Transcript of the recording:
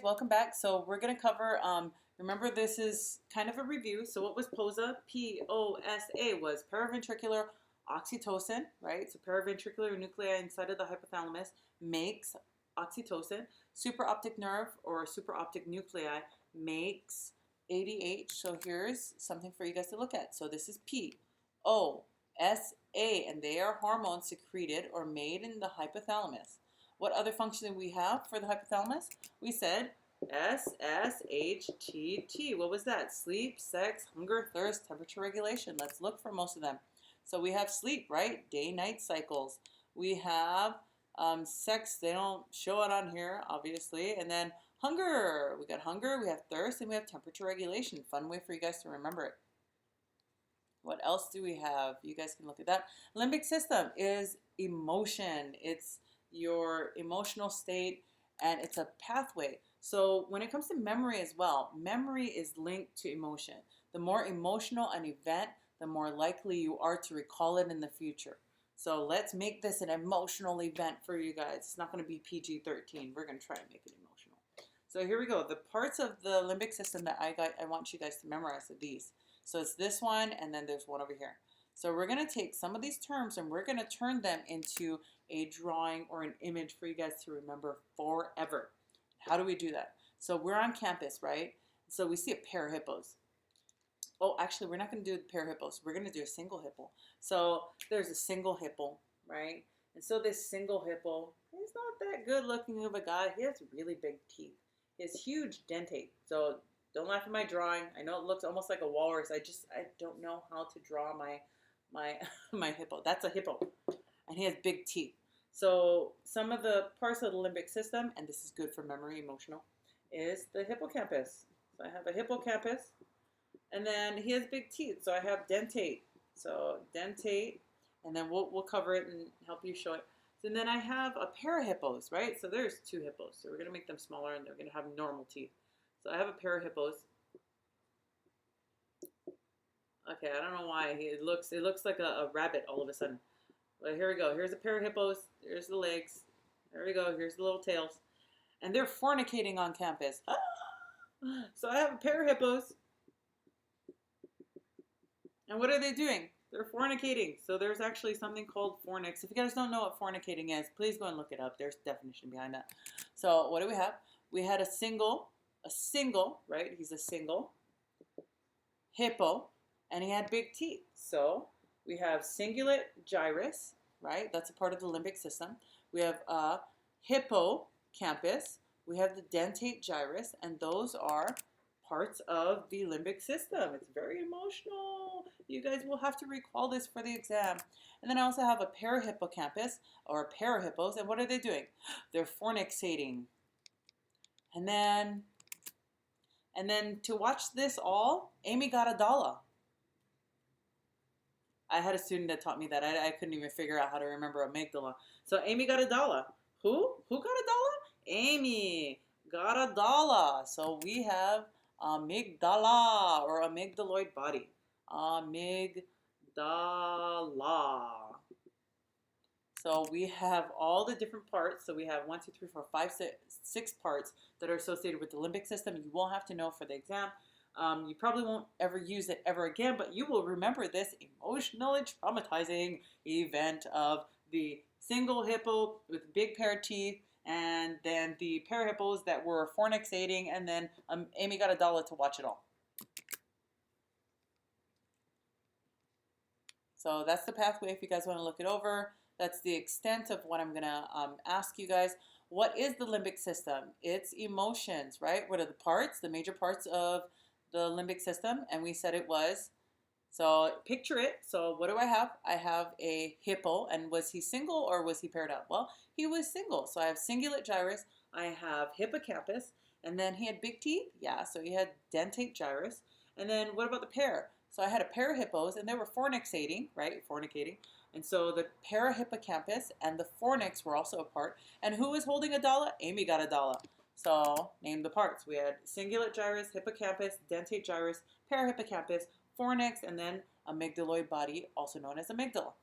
welcome back. So we're going to cover, remember this is kind of a review. So what was POSA? P-O-S-A was paraventricular oxytocin, right? So paraventricular nuclei inside of the hypothalamus makes oxytocin. Supraoptic nerve or supraoptic nuclei makes ADH. So here's something for you guys to look at. So this is P-O-S-A, and they are hormones secreted or made in the hypothalamus. What other function do we have for the hypothalamus? We said SSHTT. What was that? Sleep, sex, hunger, thirst, temperature regulation. Let's look for most of them. So we have sleep, right? Day-night cycles. We have sex. They don't show it on here, obviously. And then hunger. We got hunger, we have thirst, and we have temperature regulation. Fun way for you guys to remember it. What else do we have? You guys can look at that. Limbic system is emotion. It's your emotional state, and it's a pathway. So when it comes to memory as well, memory is linked to emotion. The more emotional an event, the more likely you are to recall it in the future. So let's make this an emotional event for you guys. It's not going to be PG-13. We're going to try and make it emotional. So here we go. The parts of the limbic system that I want you guys to memorize are these. So it's this one, and then there's one over here. So we're going to take some of these terms and we're going to turn them into a drawing or an image for you guys to remember forever. How do we do that? So we're on campus, right? So we see a pair of hippos. Oh, actually, we're not going to do the pair of hippos. We're going to do a single hippo. So there's a single hippo, right? And so this single hippo, he's not that good looking of a guy. He has really big teeth. He has huge dentate. So don't laugh at my drawing. I know it looks almost like a walrus. I don't know how to draw my hippo. That's a hippo. And he has big teeth. So some of the parts of the limbic system, and this is good for memory, emotional, is the hippocampus. So I have a hippocampus, and then he has big teeth. So I have dentate. So dentate, and then we'll cover it and help you show it. And then I have a pair of hippos, right? So there's two hippos. So we're going to make them smaller, and they're going to have normal teeth. So I have a pair of hippos. Okay, I don't know why it looks like a rabbit all of a sudden. But here we go. Here's a pair of hippos. Here's the legs. There we go. Here's the little tails. And they're fornicating on campus. So I have a pair of hippos. And what are they doing? They're fornicating. So there's actually something called fornix. If you guys don't know what fornicating is, please go and look it up. There's a definition behind that. So what do we have? We had a single, right? He's a single hippo, and he had big teeth. So we have cingulate gyrus, right? That's a part of the limbic system. We have hippocampus. We have the dentate gyrus, and those are parts of the limbic system. It's very emotional. You guys will have to recall this for the exam. And then I also have a parahippocampus, or parahippos, and what are they doing? They're fornicating. And then to watch this all, Amygdala. I had a student that taught me that. I couldn't even figure out how to remember amygdala. So Amy got a dollar. Who got a dollar? Amy got a dollar. So we have amygdala or amygdaloid body. Amygdala. So we have all the different parts. So we have 1, 2, 3, 4, 5, 6 parts that are associated with the limbic system. You won't have to know for the exam. You probably won't ever use it ever again, but you will remember this emotionally traumatizing event of the single hippo with big pair of teeth, and then the pair of hippos that were fornicating, and then Amy got a dollar to watch it all. So that's the pathway if you guys want to look it over. That's the extent of what I'm going to ask you guys. What is the limbic system? It's emotions, right? What are the parts, the major parts of the limbic system? And we said it was, so picture it. So what do I have? I have a hippo, and was he single or was he paired up? Well, he was single. So I have cingulate gyrus, I have hippocampus, and then he had big teeth. Yeah, so he had dentate gyrus. And then what about the pair? So I had a pair of hippos, and they were fornicating, right? Fornicating. And so the parahippocampus and the fornix were also a part. And who was holding a dollar? Amy got a dollar. So name the parts. We had cingulate gyrus, hippocampus, dentate gyrus, parahippocampus, fornix, and then amygdaloid body, also known as amygdala.